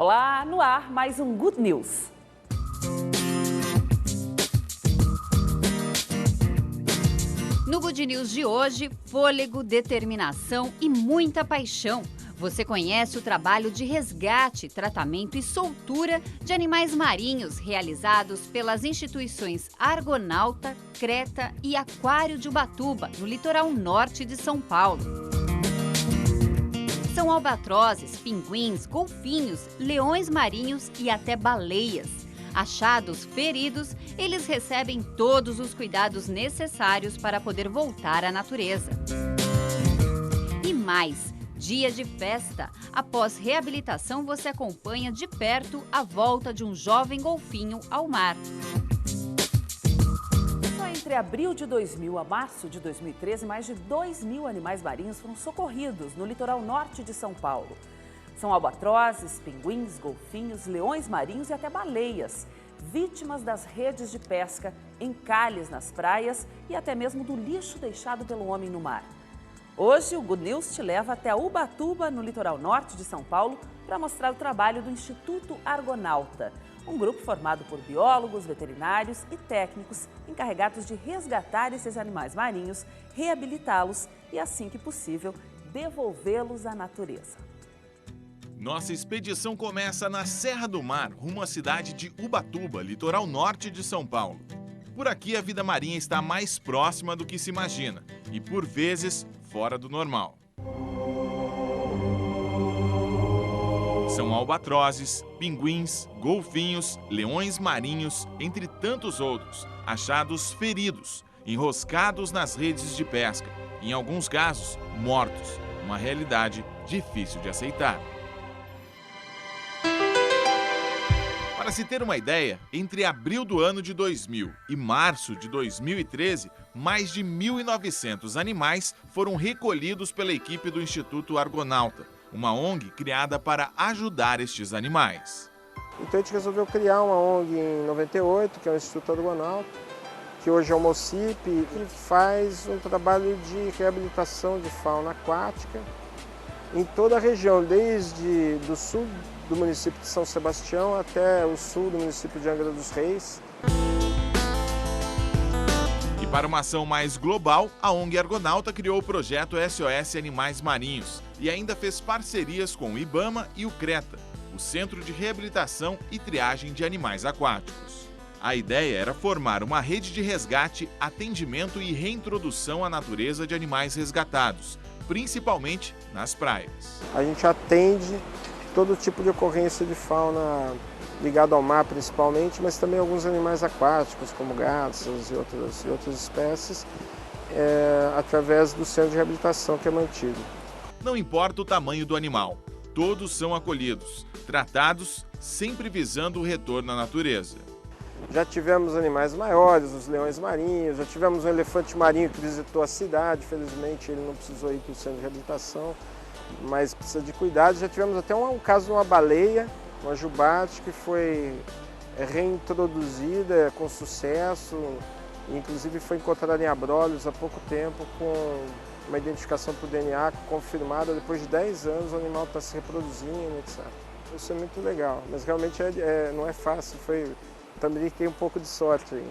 Olá, no ar mais um Good News. No Good News de hoje, fôlego, determinação e muita paixão. Você conhece o trabalho de resgate, tratamento e soltura de animais marinhos realizados pelas instituições Argonauta, Creta e Aquário de Ubatuba, no litoral norte de São Paulo. São albatrozes, pinguins, golfinhos, leões marinhos e até baleias. Achados feridos, eles recebem todos os cuidados necessários para poder voltar à natureza. E mais, dia de festa. Após reabilitação, você acompanha de perto a volta de um jovem golfinho ao mar. Só entre abril de 2000 a março de 2013, mais de 2.000 animais marinhos foram socorridos no litoral norte de São Paulo. São albatrozes, pinguins, golfinhos, leões marinhos e até baleias, vítimas das redes de pesca, encalhes nas praias e até mesmo do lixo deixado pelo homem no mar. Hoje, o Good News te leva até Ubatuba, no litoral norte de São Paulo, para mostrar o trabalho do Instituto Argonauta, um grupo formado por biólogos, veterinários e técnicos encarregados de resgatar esses animais marinhos, reabilitá-los e, assim que possível, devolvê-los à natureza. Nossa expedição começa na Serra do Mar, rumo à cidade de Ubatuba, litoral norte de São Paulo. Por aqui, a vida marinha está mais próxima do que se imagina e, por vezes, fora do normal. São albatrozes, pinguins, golfinhos, leões marinhos, entre tantos outros, achados feridos, enroscados nas redes de pesca, em alguns casos, mortos. Uma realidade difícil de aceitar. Para se ter uma ideia, entre abril do ano de 2000 e março de 2013, mais de 1.900 animais foram recolhidos pela equipe do Instituto Argonauta, uma ONG criada para ajudar estes animais. Então a gente resolveu criar uma ONG em 98, que é o Instituto Argonauta, que hoje é o MOCIP, que faz um trabalho de reabilitação de fauna aquática em toda a região, desde do sul do município de São Sebastião até o sul do município de Angra dos Reis. E para uma ação mais global, a ONG Argonauta criou o projeto SOS Animais Marinhos e ainda fez parcerias com o IBAMA e o CRETA, o Centro de Reabilitação e Triagem de Animais Aquáticos. A ideia era formar uma rede de resgate, atendimento e reintrodução à natureza de animais resgatados, principalmente nas praias. A gente atende todo tipo de ocorrência de fauna ligada ao mar principalmente, mas também alguns animais aquáticos, como garças e outras espécies, através do centro de reabilitação que é mantido. Não importa o tamanho do animal, todos são acolhidos, tratados, sempre visando o retorno à natureza. Já tivemos animais maiores, os leões marinhos, já tivemos um elefante marinho que visitou a cidade, felizmente ele não precisou ir para o centro de reabilitação, mas precisa de cuidado. Já tivemos até um caso de uma baleia, uma jubarte, que foi reintroduzida com sucesso, inclusive foi encontrada em Abrolhos há pouco tempo com uma identificação por DNA confirmada. Depois de 10 anos o animal está se reproduzindo, etc. Isso é muito legal, mas realmente não é fácil, também tem um pouco de sorte aí.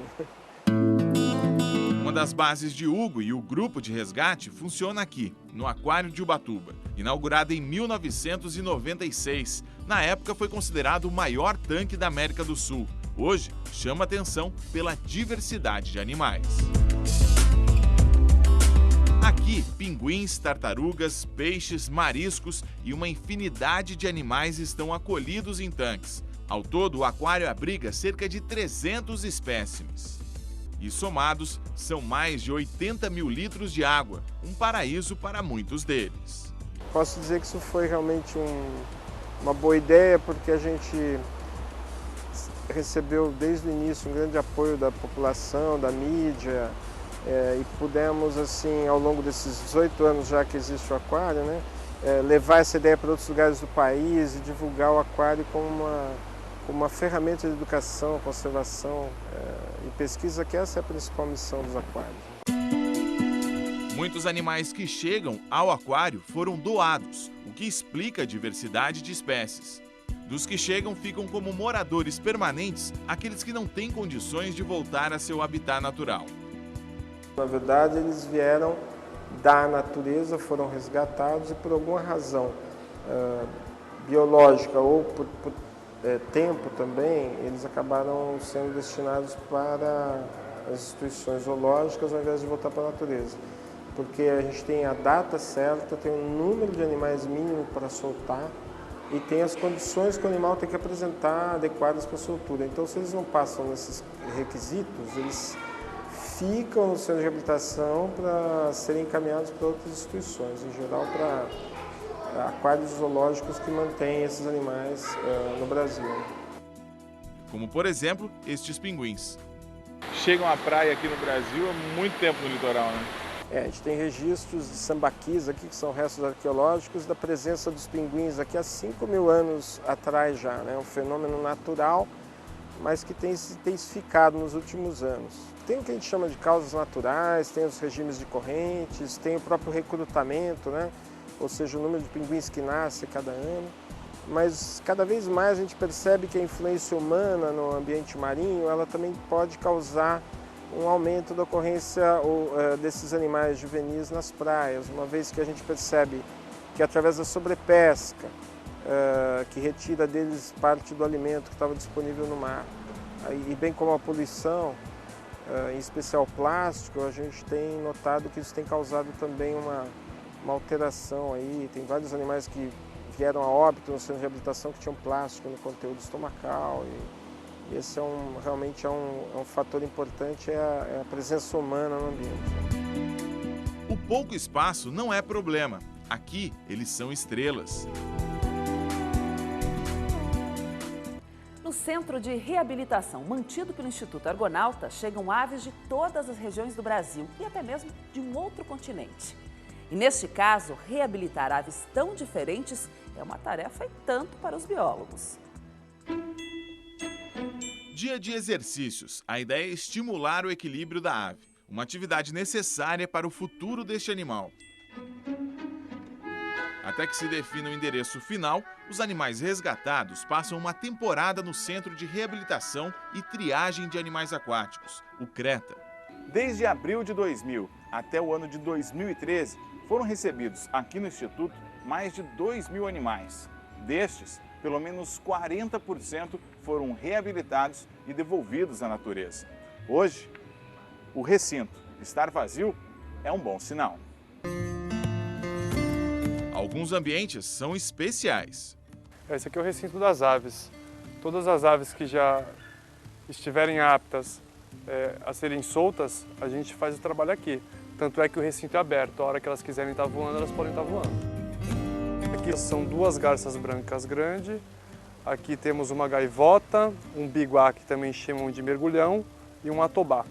Uma das bases de Hugo e o grupo de resgate funciona aqui, no Aquário de Ubatuba, inaugurado em 1996. Na época foi considerado o maior tanque da América do Sul. Hoje chama atenção pela diversidade de animais. Aqui, pinguins, tartarugas, peixes, mariscos e uma infinidade de animais estão acolhidos em tanques. Ao todo, o aquário abriga cerca de 300 espécimes. E somados, são mais de 80 mil litros de água, um paraíso para muitos deles. Posso dizer que isso foi realmente uma boa ideia, porque a gente recebeu desde o início um grande apoio da população, da mídia, e pudemos, assim, ao longo desses 18 anos já que existe o aquário, né, levar essa ideia para outros lugares do país e divulgar o aquário como uma ferramenta de educação, conservação e pesquisa, que essa é a principal missão dos aquários. Muitos animais que chegam ao aquário foram doados, o que explica a diversidade de espécies. Dos que chegam, ficam como moradores permanentes aqueles que não têm condições de voltar a seu habitat natural. Na verdade, eles vieram da natureza, foram resgatados e por alguma razão biológica ou por tempo também, eles acabaram sendo destinados para as instituições zoológicas ao invés de voltar para a natureza. Porque a gente tem a data certa, tem um número de animais mínimo para soltar e tem as condições que o animal tem que apresentar adequadas para a soltura. Então, se eles não passam nesses requisitos, eles ficam no centro de reabilitação para serem encaminhados para outras instituições, em geral para aquários zoológicos que mantêm esses animais no Brasil. Como, por exemplo, estes pinguins. Chegam à praia aqui no Brasil há muito tempo no litoral, né? A gente tem registros de sambaquis aqui, que são restos arqueológicos, da presença dos pinguins aqui há 5.000 anos atrás já, né? Um fenômeno natural, mas que tem se intensificado nos últimos anos. Tem o que a gente chama de causas naturais, tem os regimes de correntes, tem o próprio recrutamento, né? Ou seja, o número de pinguins que nasce cada ano. Mas cada vez mais a gente percebe que a influência humana no ambiente marinho, ela também pode causar um aumento da ocorrência desses animais juvenis nas praias, uma vez que a gente percebe que através da sobrepesca, que retira deles parte do alimento que estava disponível no mar, e bem como a poluição, em especial plástico, a gente tem notado que isso tem causado também uma alteração aí. Tem vários animais que vieram a óbito no centro de reabilitação que tinham plástico no conteúdo estomacal. E esse realmente é um fator importante, é a presença humana no ambiente. O pouco espaço não é problema. Aqui, eles são estrelas. No centro de reabilitação mantido pelo Instituto Argonauta, chegam aves de todas as regiões do Brasil e até mesmo de um outro continente. E neste caso, reabilitar aves tão diferentes é uma tarefa e tanto para os biólogos. Dia de exercícios. A ideia é estimular o equilíbrio da ave, uma atividade necessária para o futuro deste animal. Até que se defina o endereço final, os animais resgatados passam uma temporada no Centro de Reabilitação e Triagem de Animais Aquáticos, o CRETA. Desde abril de 2000 até o ano de 2013, foram recebidos aqui no Instituto mais de 2.000 animais. Destes, pelo menos 40% foram reabilitados e devolvidos à natureza. Hoje, o recinto estar vazio é um bom sinal. Alguns ambientes são especiais. Esse aqui é o recinto das aves. Todas as aves que já estiverem aptas a serem soltas, a gente faz o trabalho aqui. Tanto é que o recinto é aberto. A hora que elas quiserem estar voando, elas podem estar voando. Aqui são duas garças brancas grandes. Aqui temos uma gaivota, um biguá, que também chamam de mergulhão, e um atobá.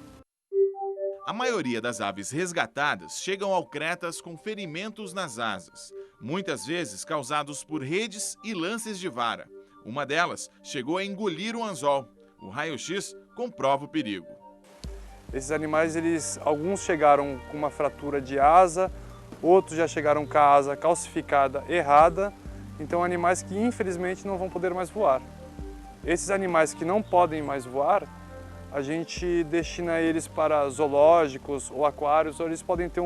A maioria das aves resgatadas chegam ao CRETAS com ferimentos nas asas, muitas vezes causados por redes e lances de vara. Uma delas chegou a engolir um anzol. O raio-x comprova o perigo. Esses animais, alguns chegaram com uma fratura de asa, outros já chegaram com a asa calcificada errada, então animais que infelizmente não vão poder mais voar. Esses animais que não podem mais voar, a gente destina eles para zoológicos ou aquários, onde eles podem ter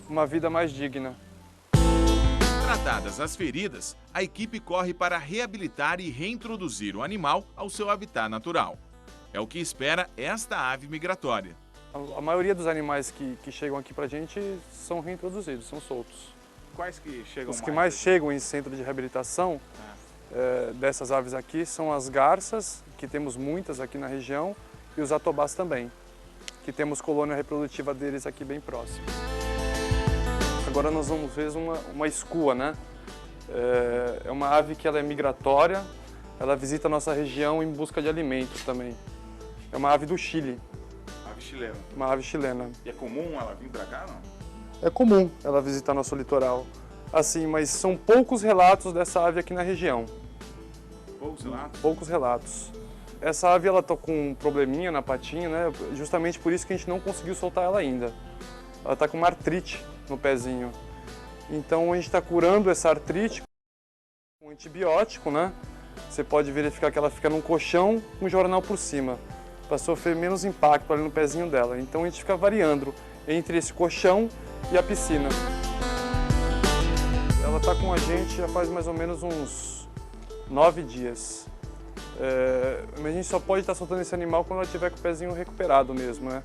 uma vida mais digna. Tratadas as feridas, a equipe corre para reabilitar e reintroduzir o animal ao seu habitat natural. É o que espera esta ave migratória. A maioria dos animais que chegam aqui para a gente são reintroduzidos, são soltos. Quais que chegam Os que mais chegam em centro de reabilitação dessas aves aqui são as garças, que temos muitas aqui na região, e os atobás também, que temos colônia reprodutiva deles aqui bem próximo. Agora nós vamos ver uma escua, né? É uma ave que ela é migratória, ela visita a nossa região em busca de alimentos também. É uma ave do Chile. Ave chilena. Uma ave chilena. E é comum ela vir para cá, não? É comum ela visitar nosso litoral. Assim, mas são poucos relatos dessa ave aqui na região. Poucos relatos? Poucos relatos. Essa ave ela tá com um probleminha na patinha, né? Justamente por isso que a gente não conseguiu soltar ela ainda. Ela está com uma artrite no pezinho. Então a gente está curando essa artrite com um antibiótico, né? você pode verificar que ela fica num colchão com jornal por cima, para sofrer menos impacto ali no pezinho dela. Então a gente fica variando entre esse colchão e a piscina. Ela está com a gente já faz mais ou menos uns 9 dias. Mas a gente só pode estar soltando esse animal quando ela estiver com o pezinho recuperado mesmo, né?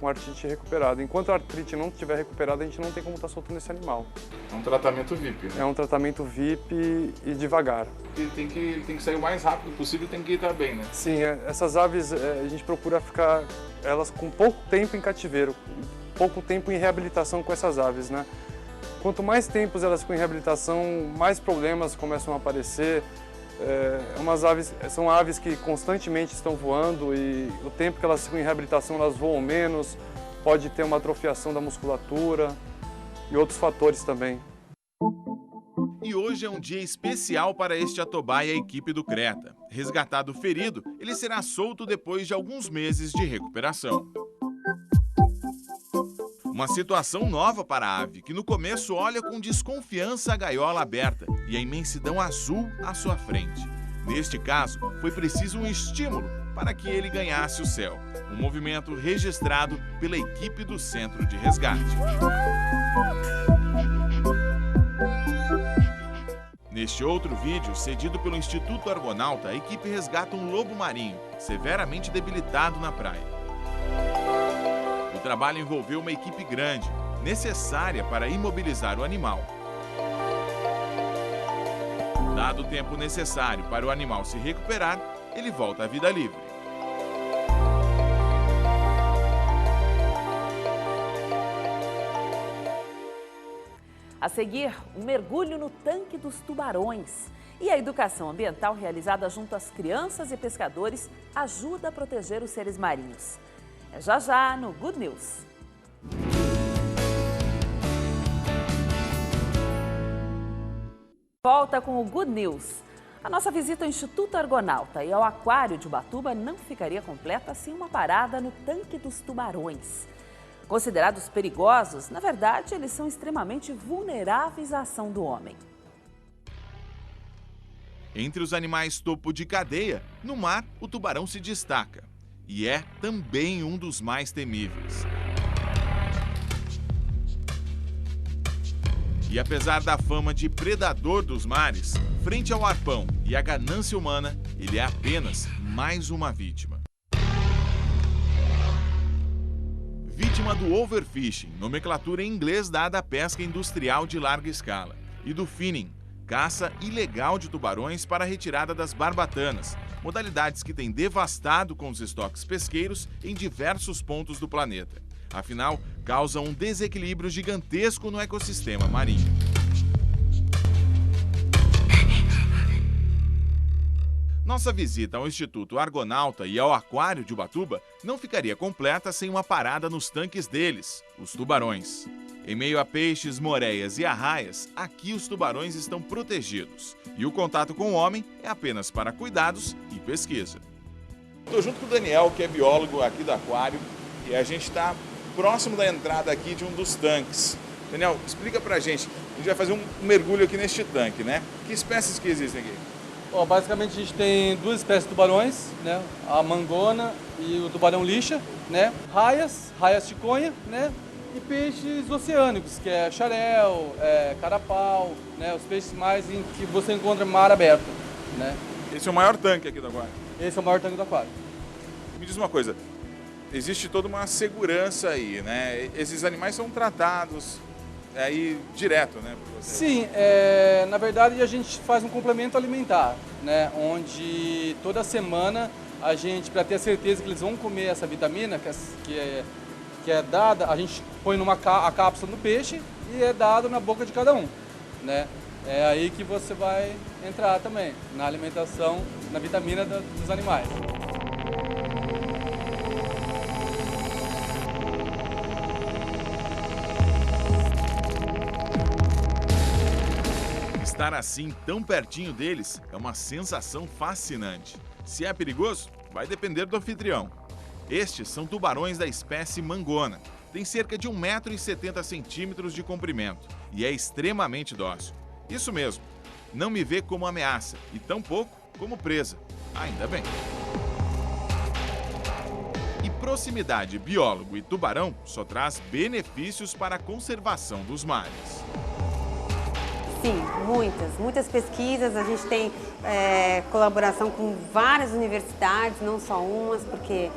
Com a artrite recuperada. Enquanto a artrite não estiver recuperada, a gente não tem como estar soltando esse animal. É um tratamento VIP, né? É um tratamento VIP e devagar. E tem que sair o mais rápido possível, tem que estar bem, né? Sim, essas aves a gente procura ficar elas com pouco tempo em cativeiro, pouco tempo em reabilitação com essas aves, né? Quanto mais tempo elas ficam em reabilitação, mais problemas começam a aparecer. São aves que constantemente estão voando e o tempo que elas ficam em reabilitação elas voam menos, pode ter uma atrofiação da musculatura e outros fatores também. E hoje é um dia especial para este Atobá e a equipe do Creta. Resgatado ferido, ele será solto depois de alguns meses de recuperação. Uma situação nova para a ave, que no começo olha com desconfiança a gaiola aberta e a imensidão azul à sua frente. Neste caso, foi preciso um estímulo para que ele ganhasse o céu. Um movimento registrado pela equipe do Centro de Resgate. Neste outro vídeo, cedido pelo Instituto Argonauta, a equipe resgata um lobo marinho, severamente debilitado na praia. O trabalho envolveu uma equipe grande, necessária para imobilizar o animal. Dado o tempo necessário para o animal se recuperar, ele volta à vida livre. A seguir, um mergulho no tanque dos tubarões. E a educação ambiental realizada junto às crianças e pescadores ajuda a proteger os seres marinhos. É já no Good News. Volta com o Good News. A nossa visita ao Instituto Argonauta e ao Aquário de Ubatuba não ficaria completa sem uma parada no tanque dos tubarões. Considerados perigosos, na verdade, eles são extremamente vulneráveis à ação do homem. Entre os animais topo de cadeia, no mar, o tubarão se destaca. E é também um dos mais temíveis. E apesar da fama de predador dos mares, frente ao arpão e à ganância humana, ele é apenas mais uma vítima. Vítima do overfishing, nomenclatura em inglês dada à pesca industrial de larga escala, e do finning, caça ilegal de tubarões para a retirada das barbatanas, modalidades que têm devastado com os estoques pesqueiros em diversos pontos do planeta. Afinal, causam um desequilíbrio gigantesco no ecossistema marinho. Nossa visita ao Instituto Argonauta e ao Aquário de Ubatuba não ficaria completa sem uma parada nos tanques deles, os tubarões. Em meio a peixes, moreias e arraias, aqui os tubarões estão protegidos. E o contato com o homem é apenas para cuidados e pesquisa. Estou junto com o Daniel, que é biólogo aqui do aquário, e a gente está próximo da entrada aqui de um dos tanques. Daniel, explica pra gente. A gente vai fazer um mergulho aqui neste tanque, né? Que espécies que existem aqui? Bom, basicamente a gente tem duas espécies de tubarões, né? A mangona e o tubarão lixa, né? Raias chiconha, né? E peixes oceânicos, que é xarel, carapau, né? Os peixes mais em que você encontra em mar aberto, né? Esse é o maior tanque aqui do aquário? Esse é o maior tanque do aquário. Me diz uma coisa, existe toda uma segurança aí, né? Esses animais são tratados aí direto, né? Por você. Sim, na verdade a gente faz um complemento alimentar, né? Onde toda semana a gente, para ter a certeza que eles vão comer essa vitamina, que é dada, a gente põe a cápsula no peixe e é dado na boca de cada um, né? É aí que você vai entrar também, na alimentação, na vitamina dos animais. Estar assim tão pertinho deles é uma sensação fascinante. Se é perigoso, vai depender do anfitrião. Estes são tubarões da espécie mangona. Tem cerca de 1,70 m de comprimento e é extremamente dócil. Isso mesmo, não me vê como ameaça e tampouco como presa. Ainda bem. E proximidade biólogo e tubarão só traz benefícios para a conservação dos mares. Sim, muitas pesquisas. A gente tem colaboração com várias universidades, não só umas, porque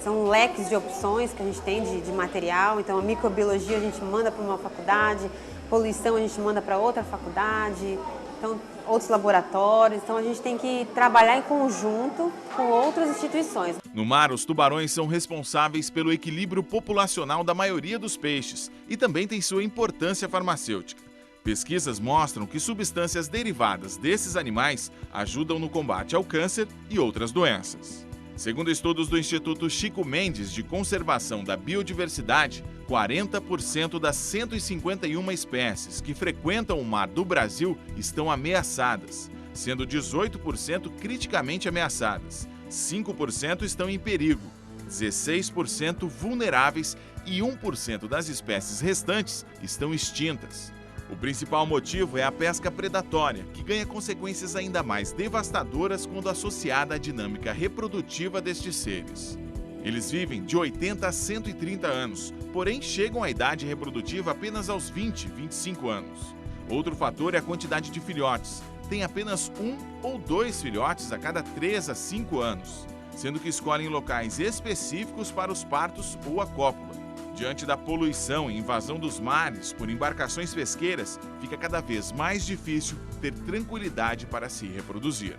são leques de opções que a gente tem de material. Então, a microbiologia a gente manda para uma faculdade, poluição a gente manda para outra faculdade, então, outros laboratórios. Então, a gente tem que trabalhar em conjunto com outras instituições. No mar, os tubarões são responsáveis pelo equilíbrio populacional da maioria dos peixes e também têm sua importância farmacêutica. Pesquisas mostram que substâncias derivadas desses animais ajudam no combate ao câncer e outras doenças. Segundo estudos do Instituto Chico Mendes de Conservação da Biodiversidade, 40% das 151 espécies que frequentam o mar do Brasil estão ameaçadas, sendo 18% criticamente ameaçadas, 5% estão em perigo, 16% vulneráveis e 1% das espécies restantes estão extintas. O principal motivo é a pesca predatória, que ganha consequências ainda mais devastadoras quando associada à dinâmica reprodutiva destes seres. Eles vivem de 80 a 130 anos, porém chegam à idade reprodutiva apenas aos 20, 25 anos. Outro fator é a quantidade de filhotes. Tem apenas 1 ou 2 filhotes a cada 3 a 5 anos, sendo que escolhem locais específicos para os partos ou a cópula. Diante da poluição e invasão dos mares por embarcações pesqueiras, fica cada vez mais difícil ter tranquilidade para se reproduzir.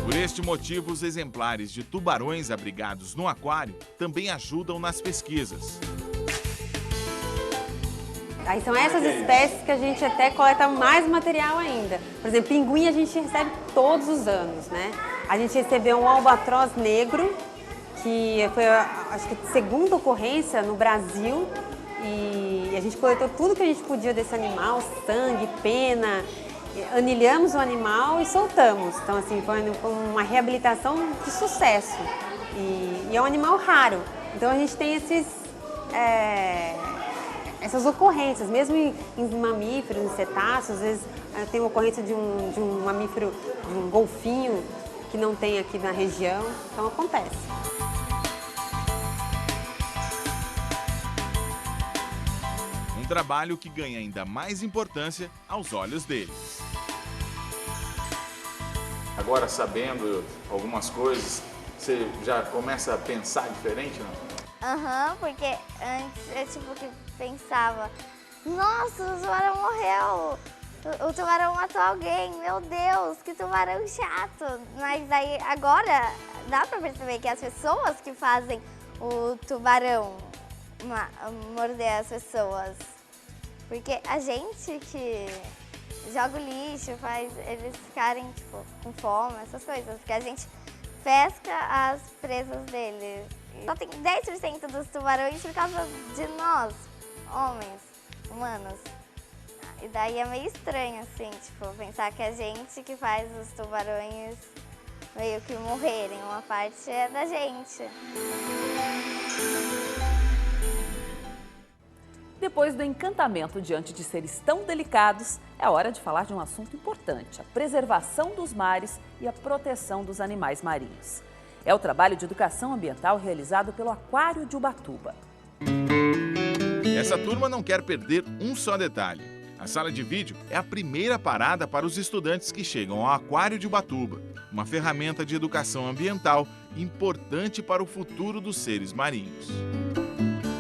Por este motivo, os exemplares de tubarões abrigados no aquário também ajudam nas pesquisas. Aí são essas espécies que a gente até coleta mais material ainda. Por exemplo, pinguim a gente recebe todos os anos, né? A gente recebeu um albatroz negro, que foi, acho que, a segunda ocorrência no Brasil. E a gente coletou tudo que a gente podia desse animal, sangue, pena, anilhamos o animal e soltamos. Então, assim, foi uma reabilitação de sucesso. E é um animal raro. Então, a gente tem essas ocorrências, mesmo em mamíferos, em cetáceos. Às vezes tem uma ocorrência de um mamífero, de um golfinho, que não tem aqui na região, então acontece. Um trabalho que ganha ainda mais importância aos olhos deles. Agora, sabendo algumas coisas, você já começa a pensar diferente, não? Aham, porque antes eu que pensava, nossa, o tubarão morreu, o tubarão matou alguém, meu Deus, que tubarão chato. Mas aí agora dá pra perceber que as pessoas que fazem o tubarão morder as pessoas. Porque a gente que joga o lixo, faz eles ficarem com fome, essas coisas. Porque a gente pesca as presas deles. Só tem 10% dos tubarões por causa de nós, homens, humanos. E daí é meio estranho, assim, pensar que a gente que faz os tubarões meio que morrerem. Uma parte é da gente. Depois do encantamento diante de seres tão delicados, é hora de falar de um assunto importante: a preservação dos mares e a proteção dos animais marinhos. É o trabalho de educação ambiental realizado pelo Aquário de Ubatuba. Essa turma não quer perder um só detalhe. A sala de vídeo é a primeira parada para os estudantes que chegam ao Aquário de Ubatuba, uma ferramenta de educação ambiental importante para o futuro dos seres marinhos.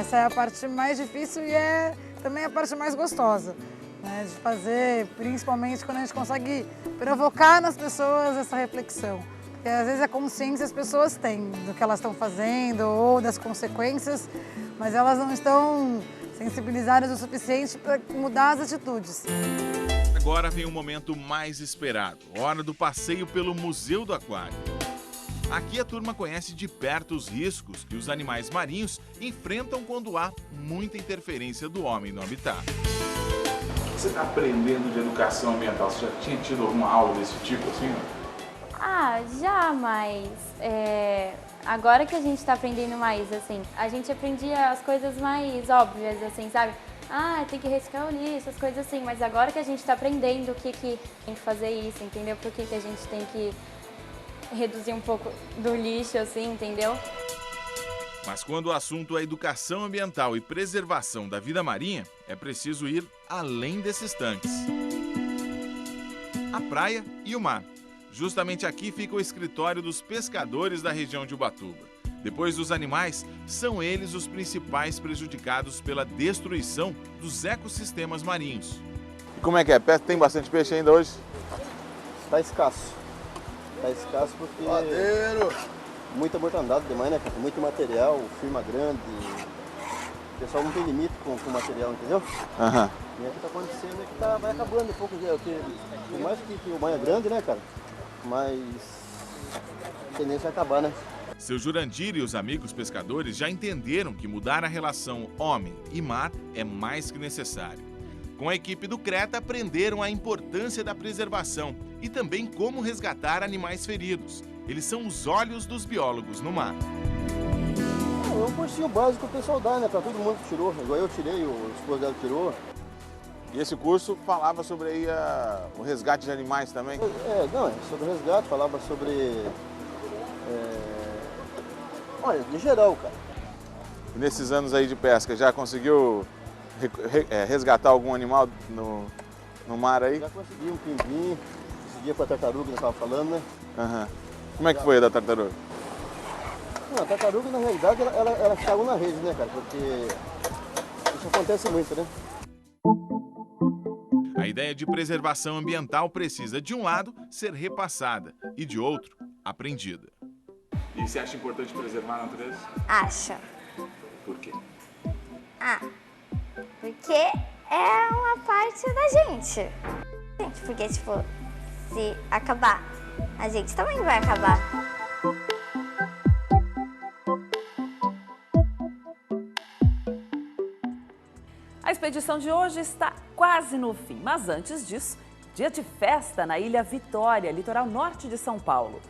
Essa é a parte mais difícil e é também a parte mais gostosa, né, de fazer, principalmente quando a gente consegue provocar nas pessoas essa reflexão. Porque às vezes a consciência as pessoas têm do que elas estão fazendo ou das consequências, mas elas não estão sensibilizadas o suficiente para mudar as atitudes. Agora vem o momento mais esperado, hora do passeio pelo Museu do Aquário. Aqui a turma conhece de perto os riscos que os animais marinhos enfrentam quando há muita interferência do homem no habitat. Você está aprendendo de educação ambiental? Você já tinha tido alguma aula desse tipo assim? Ah, já, mas agora que a gente está aprendendo mais, assim, a gente aprendia as coisas mais óbvias, assim, sabe? tem que reciclar o lixo, as coisas assim. Mas agora que a gente está aprendendo o que tem que fazer isso, entendeu? Por que a gente tem que reduzir um pouco do lixo, assim, entendeu? Mas quando o assunto é educação ambiental e preservação da vida marinha, é preciso ir além desses tanques. A praia e o mar. Justamente aqui fica o escritório dos pescadores da região de Ubatuba. Depois dos animais, são eles os principais prejudicados pela destruição dos ecossistemas marinhos. E como é que é? Tem bastante peixe ainda hoje? Está escasso. Está escasso porque muita mortandade demais, né, cara? Muito material, firma grande. O pessoal não tem limite com o material, entendeu? Aham. E o que está acontecendo é que vai acabando um pouco. Por mais que o mar é grande, né, cara? Mas a tendência é acabar, né? Seu Jurandir e os amigos pescadores já entenderam que mudar a relação homem e mar é mais que necessário. Com a equipe do Creta, aprenderam a importância da preservação e também como resgatar animais feridos. Eles são os olhos dos biólogos no mar. É um cursinho básico que o pessoal dá, né? Para todo mundo que tirou. Igual eu tirei, o esposo dela tirou. E esse curso falava sobre aí o resgate de animais também? Sobre o resgate, falava sobre... olha, de geral, cara. E nesses anos aí de pesca, já conseguiu resgatar algum animal no mar aí? Já consegui um pinguim, esse dia foi a tartaruga que nós estávamos falando, né? Aham. Como é que foi a da tartaruga? Não, a tartaruga, na realidade, ela caiu na rede, né, cara? Porque isso acontece muito, né? A ideia de preservação ambiental precisa, de um lado, ser repassada e, de outro, aprendida. E você acha importante preservar a natureza? Acho. Por quê? Porque é uma parte da gente. Porque, tipo, se acabar, a gente também vai acabar. A expedição de hoje está quase no fim, mas antes disso, dia de festa na Ilha Vitória, litoral norte de São Paulo.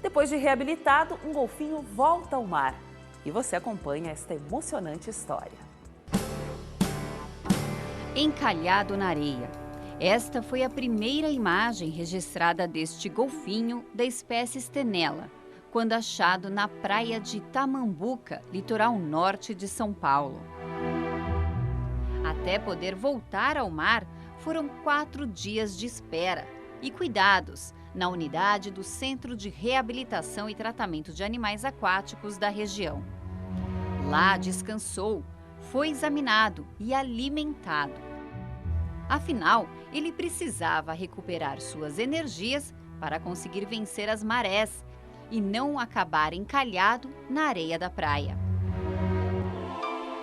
Depois de reabilitado, um golfinho volta ao mar. E você acompanha esta emocionante história. Encalhado na areia. Esta foi a primeira imagem registrada deste golfinho da espécie Stenella, quando achado na praia de Tamambuca, litoral norte de São Paulo. Até poder voltar ao mar, foram 4 dias de espera e cuidados na unidade do Centro de Reabilitação e Tratamento de Animais Aquáticos da região. Lá descansou, foi examinado e alimentado. Afinal, ele precisava recuperar suas energias para conseguir vencer as marés e não acabar encalhado na areia da praia.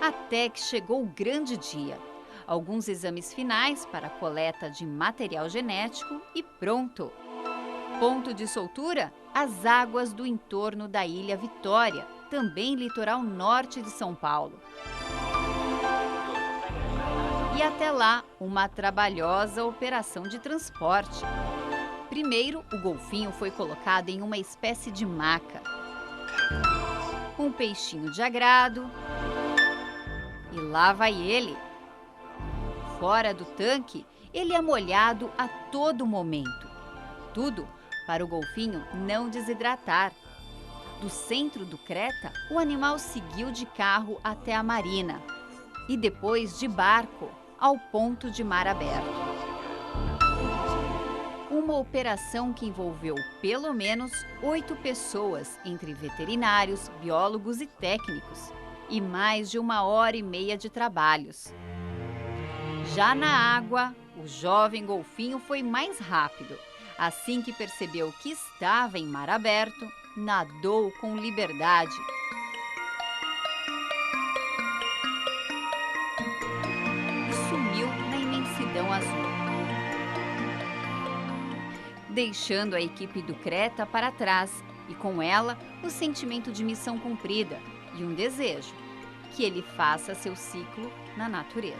Até que chegou o grande dia. Alguns exames finais para a coleta de material genético e pronto! Ponto de soltura? As águas do entorno da Ilha Vitória, também litoral norte de São Paulo. E até lá, uma trabalhosa operação de transporte. Primeiro, o golfinho foi colocado em uma espécie de maca. Um peixinho de agrado. E lá vai ele. Fora do tanque, ele é molhado a todo momento. Tudo para o golfinho não desidratar. Do centro do Creta, o animal seguiu de carro até a marina. E depois de barco, ao ponto de mar aberto. Uma operação que envolveu pelo menos 8 pessoas, entre veterinários, biólogos e técnicos, e mais de 1h30 de trabalhos. Já na água, o jovem golfinho foi mais rápido. Assim que percebeu que estava em mar aberto, nadou com liberdade. E sumiu na imensidão azul. Deixando a equipe do Creta para trás e com ela o sentimento de missão cumprida e um desejo, que ele faça seu ciclo na natureza.